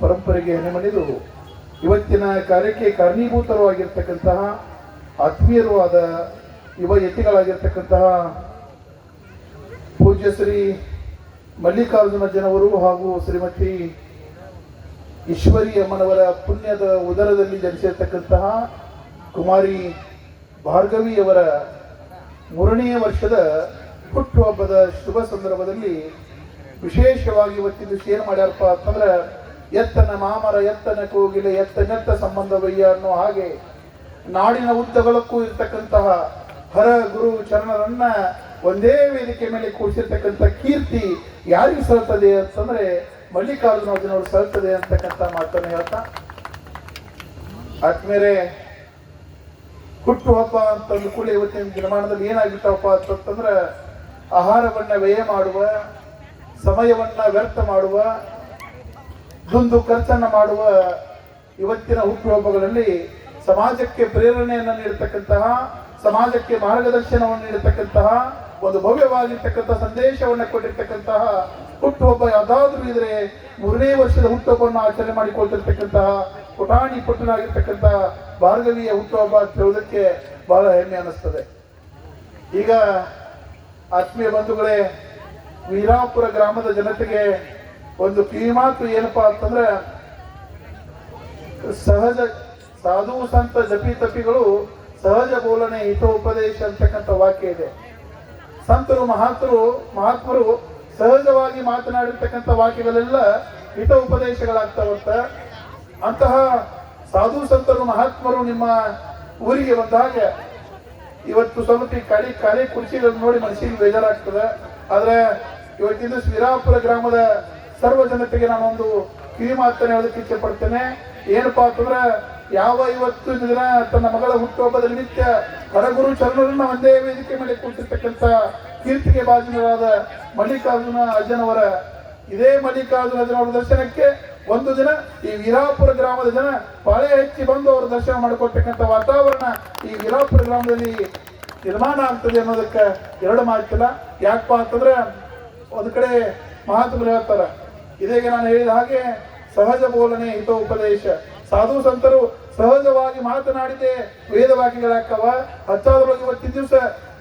ಪರಂಪರೆಗೆ ಹೆಣೆಮಣಿದು ಇವತ್ತಿನ ಕಾರ್ಯಕ್ಕೆ ಕಾರಣೀಭೂತವಾಗಿರ್ತಕ್ಕಂತಹ ಆತ್ಮೀಯರು ಆದ ಯುವ ಯತಿಗಳಾಗಿರ್ತಕ್ಕಂತಹ ಪೂಜ್ಯ ಶ್ರೀ ಮಲ್ಲಿಕಾರ್ಜುನ ಜನವರು ಹಾಗೂ ಶ್ರೀಮತಿ ಈಶ್ವರಿ ಅಮ್ಮನವರ ಪುಣ್ಯದ ಉದರದಲ್ಲಿ ಜನಿಸಿರ್ತಕ್ಕಂತಹ ಕುಮಾರಿ ಭಾರ್ಗವಿಯವರ 3ನೇ ವರ್ಷದ ಹುಟ್ಟುಹಬ್ಬದ ಶುಭ ಸಂದರ್ಭದಲ್ಲಿ ವಿಶೇಷವಾಗಿ ಇವತ್ತಿನ ಏನು ಮಾಡ್ಯಾರಪ್ಪ ಅಂತಂದ್ರೆ ಎತ್ತನ ಮಾಮರ ಎತ್ತನ ಕೋಗಿಲೆ ಎತ್ತನೆತ್ತ ಸಂಬಂಧವಯ್ಯ ಅನ್ನೋ ಹಾಗೆ ನಾಡಿನ ಉದ್ದಗಳಕ್ಕೂ ಇರ್ತಕ್ಕಂತಹ ಹರ ಗುರು ಚರಣರನ್ನ ಒಂದೇ ವೇದಿಕೆ ಮೇಲೆ ಕೂಡಿಸಿರ್ತಕ್ಕಂಥ ಕೀರ್ತಿ ಯಾರಿಗೆ ಸಲ್ತದೆ ಅಂತಂದ್ರೆ ಮಲ್ಲಿಕಾರ್ಜುನವರು ಸಲ್ತದೆ ಅಂತಕ್ಕಂಥ ಮಾತನ್ನು ಹೇಳ್ತಾ ಆದ್ಮೇಲೆ ಹುಟ್ಟುಹಬ್ಬ ಅಂತಂದು ಕೂಡ ಇವತ್ತಿನ ದಿನಮಾನದಲ್ಲಿ ಏನಾಗಿತ್ತಪ್ಪ ಅಂತಂದ್ರೆ ಆಹಾರವನ್ನ ವ್ಯಯ ಮಾಡುವ, ಸಮಯವನ್ನ ವ್ಯರ್ಥ ಮಾಡುವ, ದುಂದು ಖರ್ಚನ್ನ ಮಾಡುವ ಇವತ್ತಿನ ಹುಟ್ಟುಹಬ್ಬಗಳಲ್ಲಿ ಸಮಾಜಕ್ಕೆ ಪ್ರೇರಣೆಯನ್ನು ನೀಡತಕ್ಕಂತಹ, ಸಮಾಜಕ್ಕೆ ಮಾರ್ಗದರ್ಶನವನ್ನು ನೀಡತಕ್ಕಂತಹ ಒಂದು ಭವ್ಯವಾಗಿರ್ತಕ್ಕಂಥ ಸಂದೇಶವನ್ನು ಕೊಟ್ಟಿರ್ತಕ್ಕಂತಹ ಹುಟ್ಟುಹಬ್ಬ ಯಾವುದಾದ್ರೂ ಇದ್ರೆ 3ನೇ ವರ್ಷದ ಹುಟ್ಟುಹಬ್ಬವನ್ನು ಆಚರಣೆ ಮಾಡಿಕೊಳ್ತಿರ್ತಕ್ಕಂತಹ ಪುಟಾಣಿ ಪುಟ್ಟನಾಗಿರ್ತಕ್ಕಂತಹ ಭಾರ್ಗವಿಯ ಹುಟ್ಟುಹಬ್ಬ ಅಂತ ಹೇಳೋದಕ್ಕೆ ಬಹಳ ಹೆಮ್ಮೆ ಅನ್ನಿಸ್ತದೆ. ಈಗ ಆತ್ಮೀಯ ಬಂಧುಗಳೇ, ವೀರಾಪುರ ಗ್ರಾಮದ ಜನತೆಗೆ ಒಂದು ಕಿವಿಮಾತು ಏನಪ್ಪಾ ಅಂತಂದ್ರೆ, ಸಹಜ ಸಾಧು ಸಂತ ಜಪಿ ತಪಿಗಳು ಸಹಜ ಬೋಲನೆ ಹಿತೋಪದೇಶ ಅಂತಕ್ಕಂಥ ವಾಕ್ಯ ಇದೆ. ಸಂತರು ಮಹಾತ್ಮರು ಸಹಜವಾಗಿ ಮಾತನಾಡಿರ್ತಕ್ಕಂಥ ವಾಕ್ಯಗಳೆಲ್ಲ ಹಿತ ಉಪದೇಶಗಳಾಗ್ತಾವಂತ. ಅಂತಹ ಸಾಧು ಸಂತರು ಮಹಾತ್ಮರು ನಿಮ್ಮ ಊರಿಗೆ ಬಂದಾಗ ಇವತ್ತು ಸ್ವಲ್ಪ ಖಾಲಿ ಕುರ್ಚಿಗಳನ್ನು ನೋಡಿ ಮನಸ್ಸಿಗೆ ಬೇಜಾರಾಗ್ತದೆ. ಆದ್ರೆ ಇವತ್ತಿನ ವೀರಾಪುರ ಗ್ರಾಮದ ಸರ್ವ ಜನತೆಗೆ ನಾನೊಂದು ಕಿವಿ ಮಾತನ್ನು ಹೇಳೋದಕ್ಕೆ ಇಚ್ಛೆ ಪಡ್ತೇನೆ. ಏನಪ್ಪಾ ಅಂತಂದ್ರೆ, ಯಾವ ಇವತ್ತು ದಿನ ತನ್ನ ಮಗಳ ಹುಟ್ಟುಹಬ್ಬದ ನಿಮಿತ್ತ ಹರಗುರು ಚರಣರನ್ನ ಒಂದೇ ವೇದಿಕೆ ಮೇಲೆ ಕೂತಿರ್ತಕ್ಕಂಥ ಕೀರ್ತಿಗೆ ಭಾಜನರಾದ ಮಲ್ಲಿಕಾರ್ಜುನ ಅಜ್ಜನವರ, ಇದೇ ಮಲ್ಲಿಕಾರ್ಜುನ ಅಜ್ಜನವರ ದರ್ಶನಕ್ಕೆ ಒಂದು ದಿನ ಈ ವೀರಾಪುರ ಗ್ರಾಮದ ಜನ ಪಾಳೆ ಹಚ್ಚಿ ಬಂದು ಅವರ ದರ್ಶನ ಮಾಡಿಕೊಳ್ತಕ್ಕಂಥ ವಾತಾವರಣ ಈ ವೀರಾಪುರ ಗ್ರಾಮದಲ್ಲಿ ನಿರ್ಮಾಣ ಆಗ್ತದೆ ಅನ್ನೋದಕ್ಕೆ ಎರಡು ಮಾತಿಲ್ಲ. ಯಾಕಪ್ಪ ಅಂತಂದ್ರೆ, ಒಂದು ಕಡೆ ಮಹಾತ್ಮರು ಹೇಳ್ತಾರ, ಇದೇಗೆ ನಾನು ಹೇಳಿದ ಹಾಗೆ ಸಹಜ ಬೋಲನೆ ಹಿತ ಉಪದೇಶ. ಸಾಧು ಸಂತರು ಸಹಜವಾಗಿ ಮಾತನಾಡಿದೆ ವೇದವಾಕ್ಯಗಳಾಕ್ಕವ. ಹತ್ತಾದ್ರೊಳಗೆ ಇವತ್ತಿನ ದಿವಸ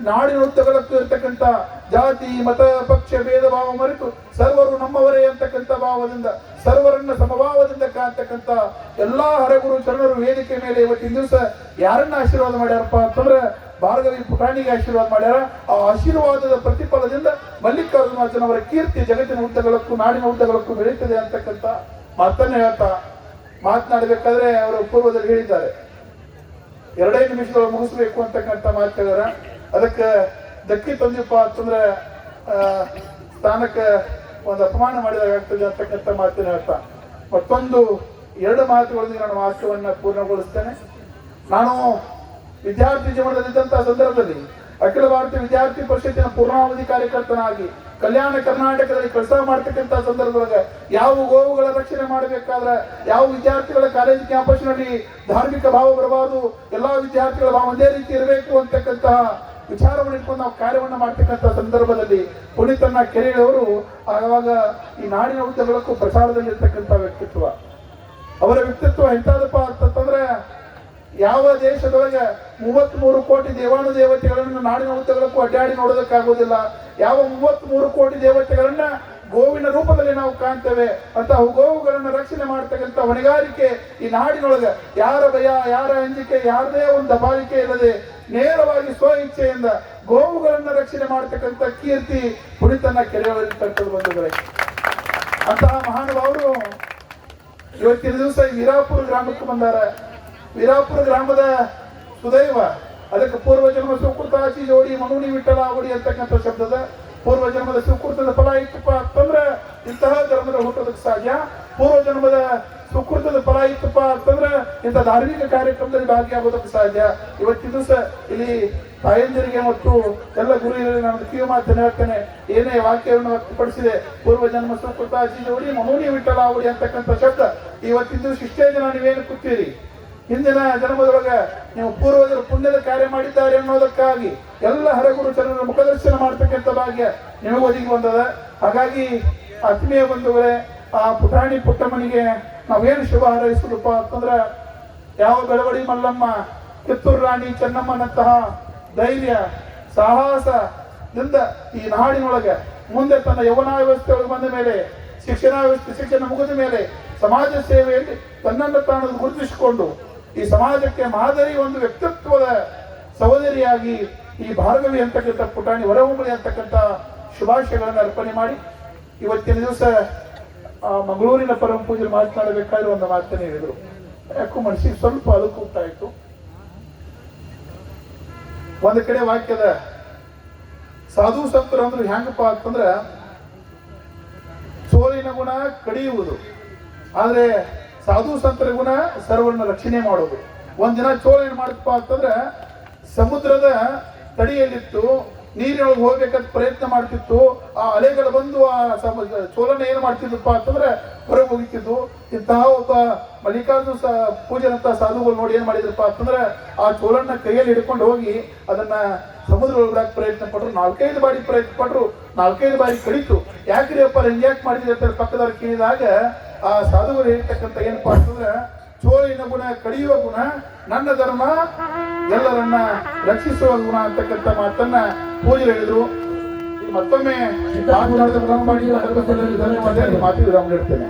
ನಾಡಿನ ಉದ್ದಗಳಕ್ಕೂ ಇರ್ತಕ್ಕಂಥ ಜಾತಿ ಮತ ಪಕ್ಷ ಭೇದ ಭಾವ ಮರೆತು ಸರ್ವರು ನಮ್ಮವರೇ ಅಂತಕ್ಕಂಥ ಭಾವದಿಂದ, ಸರ್ವರನ್ನ ಸಮಭಾವದಿಂದ ಕಾಣ್ತಕ್ಕಂಥ ಎಲ್ಲಾ ಹರಗುರು ಚರಣರು ವೇದಿಕೆ ಮೇಲೆ ಇವತ್ತಿನ ದಿವಸ ಯಾರನ್ನ ಆಶೀರ್ವಾದ ಮಾಡ್ಯಾರಪ್ಪ ಅಂತಂದ್ರೆ ಭಾರ್ಗವಿ ಪುಟಾಣಿಗೆ ಆಶೀರ್ವಾದ ಮಾಡ್ಯಾರ. ಆ ಆಶೀರ್ವಾದದ ಪ್ರತಿಫಲದಿಂದ ಮಲ್ಲಿಕಾರ್ಜುನವರ ಕೀರ್ತಿ ಜಗತ್ತಿನ ಉದ್ದಗಳಕ್ಕೂ ನಾಡಿನ ಉದ್ದಗಳಕ್ಕೂ ಬೆಳೀತದೆ ಅಂತಕ್ಕಂಥ ಮಾತನ್ನ ಹೇಳ್ತಾ ಮಾತನಾಡಬೇಕಾದ್ರೆ ಅವರು ಪೂರ್ವದಲ್ಲಿ ಹೇಳಿದ್ದಾರೆ, 2 ನಿಮಿಷದೊಳಗೆ ಮುಗಿಸ್ಬೇಕು ಅಂತಕ್ಕಂಥ ಮಾತು ಹೇಳಿದಾರ. ಅದಕ್ಕೆ ಧಕ್ಕಿ ತಂದಿಪ್ಪ ಅಂತಂದ್ರೆ ಸ್ಥಾನಕ್ಕೆ ಒಂದು ಅಪಮಾನ ಮಾಡಿದಾಗ್ತದೆ ಅಂತಕ್ಕಂಥ ಮಾತನ್ನ ಹೇಳ್ತಾ ಮತ್ತೊಂದು 2 ಮಾತುಗಳೊಂದಿಗೆ ನಾನು ವಾಕ್ಯವನ್ನ ಪೂರ್ಣಗೊಳಿಸ್ತೇನೆ. ನಾನು ವಿದ್ಯಾರ್ಥಿ ಜೀವನದಲ್ಲಿದ್ದಂತಹ ಸಂದರ್ಭದಲ್ಲಿ ಅಖಿಲ ಭಾರತೀಯ ವಿದ್ಯಾರ್ಥಿ ಪರಿಷತ್ತಿನ ಪೂರ್ಣಾವಧಿ ಕಾರ್ಯಕರ್ತನಾಗಿ ಕಲ್ಯಾಣ ಕರ್ನಾಟಕದಲ್ಲಿ ಕೆಲಸ ಮಾಡ್ತಕ್ಕಂಥ ಸಂದರ್ಭದೊಳಗೆ ಯಾವ ಗೋವುಗಳ ರಕ್ಷಣೆ ಮಾಡಬೇಕಾದ್ರೆ, ಯಾವ ವಿದ್ಯಾರ್ಥಿಗಳ ಕಾಲೇಜು ಕ್ಯಾಂಪಸ್ನಲ್ಲಿ ಧಾರ್ಮಿಕ ಭಾವ ಬರಬಾರದು, ಎಲ್ಲಾ ವಿದ್ಯಾರ್ಥಿಗಳ ಭಾವ ಒಂದೇ ರೀತಿ ಇರಬೇಕು ಅಂತಕ್ಕಂತಹ ವಿಚಾರವನ್ನು ಇಟ್ಕೊಂಡು ನಾವು ಕಾರ್ಯವನ್ನು ಮಾಡ್ತಕ್ಕಂಥ ಸಂದರ್ಭದಲ್ಲಿ ಪುನೀತನ ಕೆರೆಯವರು ಆವಾಗ ಈ ನಾಡಿನ ಉದ್ದಗಳಕ್ಕೂ ಪ್ರಚಾರದಲ್ಲಿ ಇರ್ತಕ್ಕಂಥ ವ್ಯಕ್ತಿತ್ವ. ಅವರ ವ್ಯಕ್ತಿತ್ವ ಎಂತಾದಪ್ಪ ಅಂತಂದ್ರೆ, ಯಾವ ದೇಶದೊಳಗೆ 33 ಕೋಟಿ ದೇವಾನು ದೇವತೆಗಳನ್ನು ನಾಡಿನ ಉದ್ದಗಳಕ್ಕೂ ಅಡ್ಡಾಡಿ ನೋಡೋದಕ್ಕಾಗೋದಿಲ್ಲ. ಯಾವ 33 ಕೋಟಿ ದೇವತೆಗಳನ್ನ ಗೋವಿನ ರೂಪದಲ್ಲಿ ನಾವು ಕಾಣ್ತೇವೆ ಅಂತ ಗೋವುಗಳನ್ನ ರಕ್ಷಣೆ ಮಾಡ್ತಕ್ಕಂಥ ಹೊಣೆಗಾರಿಕೆ ಈ ನಾಡಿನೊಳಗೆ ಯಾರ ಭಯ, ಯಾರ ಅಂಜಿಕೆ, ಯಾರದೇ ಒಂದು ದಬಾಳಿಕೆ ಇಲ್ಲದೆ ನೇರವಾಗಿ ಸ್ವ ಇಚ್ಛೆಯಿಂದ ಗೋವುಗಳನ್ನ ರಕ್ಷಣೆ ಮಾಡ್ತಕ್ಕಂಥ ಕೀರ್ತಿ ಪುನೀತನ ಕೆರೆಯೊಳಗಿರ್ತಕ್ಕಂಥ ಬಂಧುಗಳೇ. ಅಂತಹ ಮಹಾನುಭಾವರು ಇವತ್ತಿನ ದಿವಸ ವೀರಾಪುರ ಗ್ರಾಮಕ್ಕೆ ಬಂದಾರ. ವೀರಾಪುರ ಗ್ರಾಮದ ಸುದೈವ, ಅದಕ್ಕೆ ಪೂರ್ವ ಜನ್ಮ ಸುಕೃತ ಆಚಿ ಜೋಡಿ ಮನುನಿ ವಿಠಲ ಅವಡಿ ಅಂತಕ್ಕಂಥ ಶಬ್ದದ ಪೂರ್ವ ಜನ್ಮದ ಸುಕೃತದ ಫಲ ಇತ್ತಪ್ಪ ಅಂತಂದ್ರೆ ಇಂತಹ ಧರ್ಮದ ಹುಟ್ಟೋದಕ್ಕೆ ಸಾಧ್ಯ. ಪೂರ್ವ ಜನ್ಮದ ಸುಕೃತದ ಫಲ ಇತ್ತಪ್ಪ ಅಂತಂದ್ರೆ ಇಂಥ ಧಾರ್ಮಿಕ ಕಾರ್ಯಕ್ರಮದಲ್ಲಿ ಭಾಗಿಯಾಗೋದಕ್ಕೆ ಸಾಧ್ಯ. ಇವತ್ತಿನ ದಿವಸ ಇಲ್ಲಿ ತಾಯಂದಿರಿಗೆ ಮತ್ತು ಎಲ್ಲ ಗುರುಗಳಿಗೆ ನಾನು ಕಿವಿ ಮಾತನ್ನು ಹೇಳ್ತೇನೆ. ಏನೇ ವಾಕ್ಯವನ್ನು ವ್ಯಕ್ತಪಡಿಸಿದೆ, ಪೂರ್ವ ಜನ್ಮ ಸುಕೃತ ಆಚಿ ಜೋಡಿ ಮನುನಿ ವಿಠಲ ಅವಡಿ ಅಂತಕ್ಕಂಥ ಶಬ್ದ ಇವತ್ತಿನ ದಿವಸ ಇಷ್ಟೇ ಜನ ನೀವೇನು ಕೂತೀರಿ, ಹಿಂದಿನ ಜನ್ಮದೊಳಗೆ ನೀವು ಪೂರ್ವಜರು ಪುಣ್ಯದ ಕಾರ್ಯ ಮಾಡಿದ್ದಾರೆ ಅನ್ನೋದಕ್ಕಾಗಿ ಎಲ್ಲ ಹರಗುರು ಚರಣರ ಮುಖದರ್ಶನ ಮಾಡ್ತಕ್ಕಂಥ ಭಾಗ್ಯ ನಿಮಗೆ ಒದಗಿ ಬಂದದ. ಹಾಗಾಗಿ ಆತ್ಮೀಯ ಬಂಧುಗಳೇ, ಆ ಪುಟಾಣಿ ಪುಟ್ಟಮ್ಮನಿಗೆ ನಾವೇನು ಶುಭ ಹಾರೈಸುದಪ್ಪ ಅಂತಂದ್ರೆ ಯಾವ ಬೆಳವಡಿ ಮಲ್ಲಮ್ಮ, ಕಿತ್ತೂರು ರಾಣಿ ಚೆನ್ನಮ್ಮನಂತಹ ಧೈರ್ಯ ಸಾಹಸದಿಂದ ಈ ನಾಡಿನೊಳಗೆ ಮುಂದೆ ತನ್ನ ಯೌವನ ವ್ಯವಸ್ಥೆಯೊಳಗೆ ಬಂದ ಮೇಲೆ ಶಿಕ್ಷಣ ಮುಗಿದ ಮೇಲೆ ಸಮಾಜ ಸೇವೆಯಲ್ಲಿ ತನ್ನನ್ನು ತಾನು ಗುರುತಿಸಿಕೊಂಡು ಈ ಸಮಾಜಕ್ಕೆ ಮಾದರಿ ಒಂದು ವ್ಯಕ್ತಿತ್ವದ ಸಹೋದರಿಯಾಗಿ ಈ ಭಾರ್ಗವಿ ಅಂತಕ್ಕಂಥ ಪುಟಾಣಿ ಹೊರಹೊಮ್ಮಳಿ ಅಂತಕ್ಕಂಥ ಶುಭಾಶಯಗಳನ್ನು ಅರ್ಪಣೆ ಮಾಡಿ ಇವತ್ತಿನ ದಿವಸ ಮಂಗಳೂರಿನ ಪರಮ ಪೂಜೆ ಮಾತನಾಡಬೇಕಾದ್ರೆ ಒಂದು ಮಾತನ್ನು ಹೇಳಿದರು. ಯಾಕೋ ಮನಸ್ಸಿಗೆ ಸ್ವಲ್ಪ ಅಲುಕೂಗ್ತಾಯಿತ್ತು. ಒಂದು ಕಡೆ ವಾಕ್ಯದ ಸಾಧು ಸಂತರು ಅಂದ್ರೆ ಹೆಂಗಪ್ಪ ಅಂತಂದ್ರ ಸೋಲಿನ ಗುಣ ಕಡಿಯುವುದು, ಆದ್ರೆ ಸಾಧು ಸಂತರ ಗುಣ ಸರ್ವರನ್ನ ರಕ್ಷಣೆ ಮಾಡೋದು. ಒಂದಿನ ಚೋಳ ಏನ್ ಮಾಡಪ್ಪ ಅಂತಂದ್ರ ಸಮುದ್ರದ ತಡಿಯಲ್ಲಿತ್ತು, ನೀರಿನೊಳಗೆ ಹೋಗ್ಬೇಕಂತ ಪ್ರಯತ್ನ ಮಾಡ್ತಿತ್ತು. ಆ ಅಲೆಗಳು ಬಂದು ಆ ಚೋಳನ ಏನ್ ಮಾಡ್ತಿದ್ದಪ್ಪ ಅಂತಂದ್ರೆ ಹೊರಗೆ ಹೋಗಿತ್ತಿದ್ದು. ಇಂತಹ ಒಬ್ಬ ಮಲ್ಲಿಕಾರ್ಜುನ ಪೂಜೆನಂತ ಸಾಧುಗಳು ನೋಡಿ ಏನ್ ಮಾಡಿದ್ರಪ್ಪ ಅಂತಂದ್ರೆ ಆ ಚೋಳನ್ನ ಕೈಯಲ್ಲಿ ಹಿಡ್ಕೊಂಡು ಹೋಗಿ ಅದನ್ನ ಸಮುದ್ರ ಒಳಗಡೆ ಪ್ರಯತ್ನ ಪಟ್ರು. 4-5 ಬಾರಿ ಪ್ರಯತ್ನ ಪಟ್ರು, 4-5 ಬಾರಿ ಕಡಿತು. ಯಾಕ್ರಿ ಅಪ್ಪ ಹಿಂಗ್ಯಾಕೆ ಮಾಡಿದ್ರಿ ಅಂತ ಪಕ್ಕದವ್ರು ಕೇಳಿದಾಗ ಆ ಸಾಧುಗಳು ಹೇಳ್ತಕ್ಕಂಥ ಏನಪ್ಪಾ ಅಂತಂದ್ರೆ ಚೋಳಿನ ಗುಣ ಕಡಿಯುವ ಗುಣ, ನನ್ನ ಧರ್ಮ ಎಲ್ಲರನ್ನ ರಕ್ಷಿಸುವ ಗುಣ ಅಂತಕ್ಕಂಥ ಮಾತನ್ನ ಪೂಜೆ ಹೇಳಿದ್ರು. ಮತ್ತೊಮ್ಮೆ ಧನ್ಯವಾದ ಮಾತು ವಿರಾಮ ನೀಡ್ತೇನೆ.